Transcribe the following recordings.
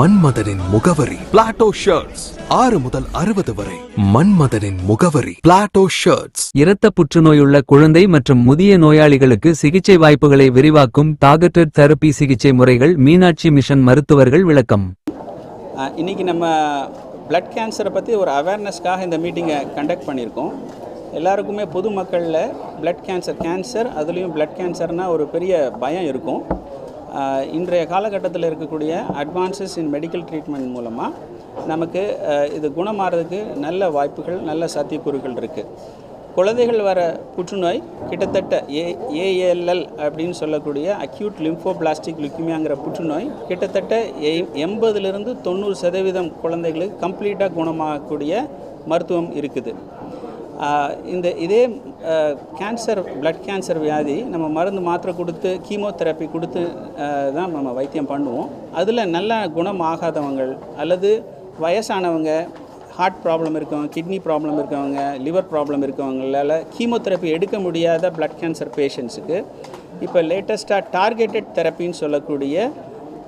மன்மதனின் முகவரி Plato shirts 6 முதல் 60 வரை. மன்மதனின் முகவரி பிளாட்டோ ஷர்ட்ஸ். இரத்த புற்றுநோயுள்ள குழந்தை மற்றும் முதிய நோயாளிகளுக்கு சிகிச்சை வாய்ப்புகளை விரிவாக்கும் டார்கெட்டட் தெரப்பி சிகிச்சை முறைகள். மீனாட்சி மிஷன் மருத்துவர்கள் விளக்கம். இன்றைக்கி நம்ம பிளட் கேன்சரை பற்றி ஒரு அவேர்னஸ்க்காக இந்த மீட்டிங்கை கண்டக்ட் பண்ணியிருக்கோம். எல்லாருக்குமே பொதுமக்களில் பிளட் கேன்சர் அதுலேயும் பிளட் கேன்சர்னால் ஒரு பெரிய பயம் இருக்கும். இன்றைய காலகட்டத்தில் இருக்கக்கூடிய அட்வான்சஸ் இன் மெடிக்கல் ட்ரீட்மெண்ட் மூலமாக நமக்கு இது குணமாகிறதுக்கு நல்ல வாய்ப்புகள், நல்ல சாத்தியக்கூறுகள் இருக்குது. குழந்தைகள் வர புற்றுநோய் கிட்டத்தட்ட ஏஎல்எல் அப்படின்னு சொல்லக்கூடிய அக்யூட் லிம்போபிளாஸ்டிக் லுக்கிமியாங்கிற புற்றுநோய் கிட்டத்தட்ட 80% 90% குழந்தைகளுக்கு கம்ப்ளீட்டாக குணமாகக்கூடிய மருத்துவம் இருக்குது. இதே கேன்சர், பிளட் கேன்சர் வியாதி நம்ம மருந்து மாத்திரை கொடுத்து கீமோதெரப்பி கொடுத்து தான் நம்ம வைத்தியம் பண்ணுவோம். அதில் நல்ல குணம் ஆகாதவங்க அல்லது வயசானவங்க, ஹார்ட் ப்ராப்ளம் இருக்கவங்க, கிட்னி ப்ராப்ளம் இருக்கவங்க, லிவர் ப்ராப்ளம் இருக்கவங்களால் கீமோதெரப்பி எடுக்க முடியாத பிளட் கேன்சர் பேஷண்ட்ஸுக்கு இப்போ லேட்டஸ்ட்டாக டார்கெட்டட் தெரப்பின்னு சொல்லக்கூடிய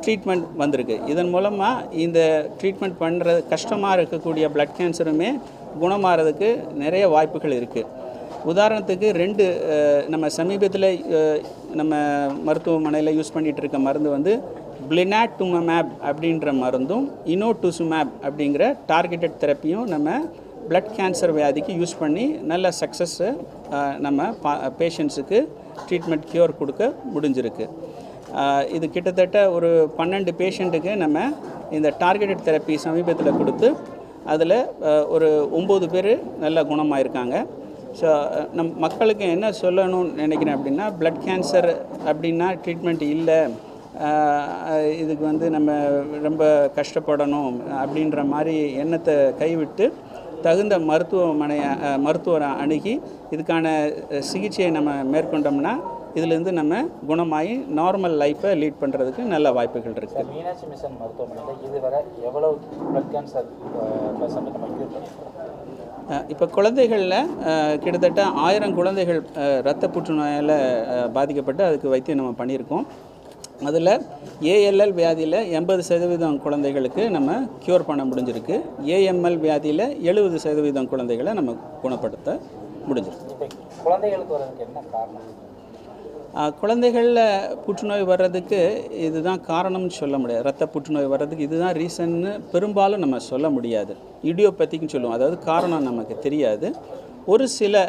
ட்ரீட்மெண்ட் வந்திருக்கு. இதன் மூலமாக இந்த ட்ரீட்மெண்ட் பண்ணுறது கஷ்டமாக இருக்கக்கூடிய பிளட் கேன்சருமே குணமாகிறதுக்கு நிறைய வாய்ப்புகள் இருக்குது. உதாரணத்துக்கு நம்ம சமீபத்தில் நம்ம மருத்துவமனையில் யூஸ் பண்ணிகிட்டு இருக்க மருந்து வந்து பிளினாட்டுமேப் அப்படின்ற மருந்தும் இனோட்டுசுமேப் அப்படிங்கிற டார்கெட்டட் தெரப்பியும் நம்ம பிளட் கேன்சர் வியாதிக்கு யூஸ் பண்ணி நல்ல சக்ஸஸ்ஸை நம்ம பேஷண்ட்ஸுக்கு ட்ரீட்மெண்ட் க்யூர் கொடுக்க முடிஞ்சிருக்கு. இது கிட்டத்தட்ட ஒரு 12 பேஷண்ட்டுக்கு நம்ம இந்த டார்கெட்டட் தெரப்பி சமீபத்தில் கொடுத்து அதில் ஒரு 9 பேர் நல்ல குணமாயிருக்காங்க. ஸோ மக்களுக்கு என்ன சொல்லணும்னு நினைக்கிறேன் அப்படின்னா, பிளட் கேன்சர் அப்படின்னா ட்ரீட்மெண்ட் இல்லை, இதுக்கு வந்து நம்ம ரொம்ப கஷ்டப்படணும் அப்படின்ற மாதிரி எண்ணத்தை கைவிட்டு தகுந்த மருத்துவரை அணுகி இதுக்கான சிகிச்சையை நம்ம மேற்கொண்டோம்னா இதிலேருந்து நம்ம குணமாகி நார்மல் லைஃப்பை லீட் பண்ணுறதுக்கு நல்ல வாய்ப்புகள் இருக்குது. மீனாட்சி மிஷன் மருத்துவமனையில் இதுவரை எவ்வளவு பிளட் கேன்சர் பேஷண்ட் நம்ம க்யூர் பண்ணியிருக்கோம்? இப்போ குழந்தைகளில் கிட்டத்தட்ட 1000 குழந்தைகள் இரத்த புற்றுநோயால் பாதிக்கப்பட்டு அதுக்கு வைத்தியம் நம்ம பண்ணியிருக்கோம். அதில் ஏஎல்எல் வியாதியில் 80% குழந்தைகளுக்கு நம்ம க்யூர் பண்ண முடிஞ்சிருக்கு. ஏஎம்எல் வியாதியில் 70% குழந்தைகளை நம்ம குணப்படுத்த முடிஞ்சிருக்கு. இப்போ குழந்தைகளுக்கு வர்றதுக்கு என்ன காரணம்? குழந்தைகளில் புற்றுநோய் வர்றதுக்கு இதுதான் காரணம்னு சொல்ல முடியாது. இரத்த புற்றுநோய் வர்றதுக்கு இதுதான் ரீசன்னு பெரும்பாலும் நம்ம சொல்ல முடியாது. இடியோபேத்திக்னு சொல்லுவோம், அதாவது காரணம் நமக்கு தெரியாது. ஒரு சில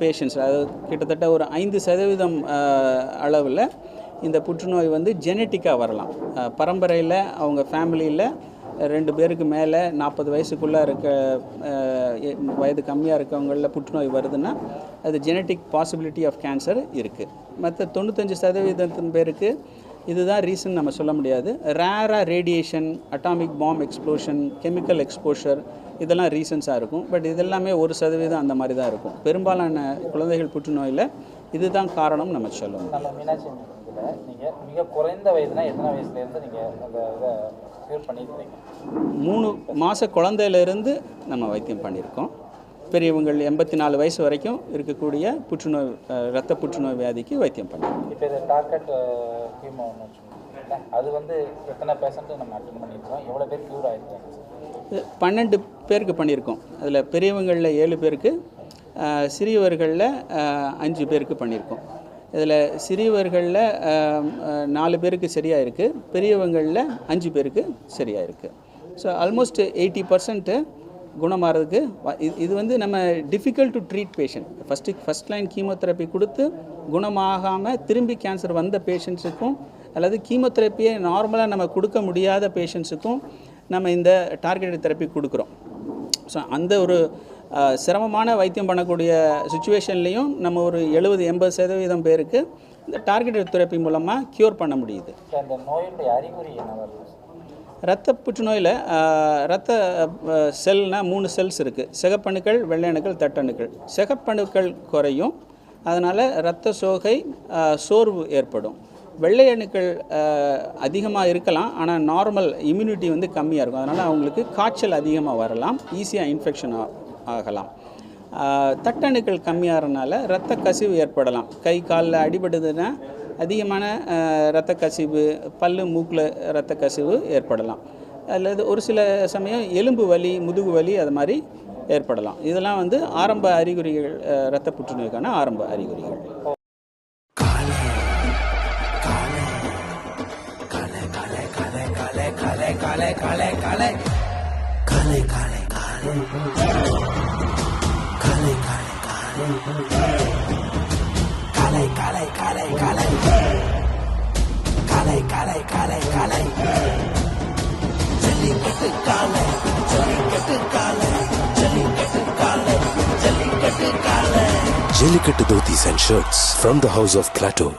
பேஷண்ட்ஸ், அதாவது கிட்டத்தட்ட ஒரு 5% அளவில் இந்த புற்றுநோய் வந்து ஜெனட்டிக்காக வரலாம். பரம்பரையில் அவங்க ஃபேமிலியில் 2 பேருக்கு மேலே 40 வயசுக்குள்ளே வயது கம்மியாக இருக்கவங்களில் புற்றுநோய் வருதுன்னா அது ஜெனட்டிக் பாசிபிலிட்டி ஆஃப் கேன்சர் இருக்குது. மற்ற 95% பேருக்கு இதுதான் ரீசன் நம்ம சொல்ல முடியாது. ரேராக radiation, atomic bomb explosion, chemical exposure இதெல்லாம் ரீசன்ஸாக இருக்கும். பட் இதெல்லாமே 1% அந்த மாதிரி தான் இருக்கும். பெரும்பாலான குழந்தைகள் புற்றுநோயில் இதுதான் காரணம் நம்ம சொல்லணும். மீனாட்சி நீங்கள் மிக குறைந்த வயதுனா எத்தனை வயசுலேருந்து நீங்கள் அந்த இதை க்யூர் பண்ணியிருக்கீங்க? 3 மாத குழந்தையிலேருந்து நம்ம வைத்தியம் பண்ணியிருக்கோம். பெரியவங்கள் 84 வயசு வரைக்கும் இருக்கக்கூடிய புற்றுநோய், இரத்த புற்றுநோய் வியாதிக்கு வைத்தியம் பண்ணியிருக்கோம். இப்போ இது டார்கெட் கீமோன்னு வச்சுக்கோங்க, அது வந்து எத்தனை பேஷண்ட்டு நம்ம அட்டெண்ட் பண்ணியிருக்கோம், எவ்வளோ பேர் க்யூர் ஆகிருக்காங்க? 12 பேருக்கு பண்ணியிருக்கோம். அதில் பெரியவங்களில் 7 பேருக்கு, சிறியவர்களில் 5 பேருக்கு பண்ணியிருக்கோம். இதில் சிறியவர்களில் 4 பேருக்கு சரியாக இருக்குது, பெரியவங்களில் 5 பேருக்கு சரியாக இருக்குது. ஸோ ஆல்மோஸ்ட் 80% குணமாகிறதுக்கு இது வந்து நம்ம difficult to treat patient. First line chemotherapy கொடுத்து குணமாகாமல் திரும்பி கேன்சர் வந்த பேஷண்ட்ஸுக்கும் அல்லது கீமோதெரப்பியை நார்மலாக நம்ம கொடுக்க முடியாத பேஷண்ட்ஸுக்கும் நம்ம இந்த டார்கெட்டட் தெரப்பி கொடுக்குறோம். ஸோ அந்த ஒரு சிரமமான வைத்தியம் பண்ணக்கூடிய சுச்சுவேஷன்லேயும் நம்ம ஒரு 70-80% பேருக்கு இந்த டார்கெட்டட் தெரப்பி மூலமாக க்யூர் பண்ண முடியுது. அந்த நோயுடைய அறிகுறி என்ன? இரத்த புற்றுநோயில் இரத்த செல்னால் 3 செல்ஸ் இருக்குது. சிகப்பணுக்கள், வெள்ளையணுக்கள், தட்டணுக்கள். சிகப்பணுக்கள் குறையும், அதனால் இரத்த சோகை, சோர்வு ஏற்படும். வெள்ளையணுக்கள் அதிகமாக இருக்கலாம், ஆனால் நார்மல் இம்யூனிட்டி வந்து கம்மியாக இருக்கும். அதனால் அவங்களுக்கு காய்ச்சல் அதிகமாக வரலாம், ஈஸியாக இன்ஃபெக்ஷன் ஆகலாம். தட்டணுக்கள் கம்மியாகிறதுனால இரத்த கசிவு ஏற்படலாம். கை காலில் அடிபடுதுன்னா அதிகமான இரத்த கசிவு, பல்லு மூக்கில் இரத்த கசிவு ஏற்படலாம். அல்லது ஒரு சில சமயம் எலும்பு வலி, முதுகு வலி அது மாதிரி ஏற்படலாம். இதெல்லாம் வந்து ஆரம்ப அறிகுறிகள், இரத்த புற்றுநோய்க்கான ஆரம்ப அறிகுறிகள். Jellicate Dhotis and Shirts from the House of Plateau.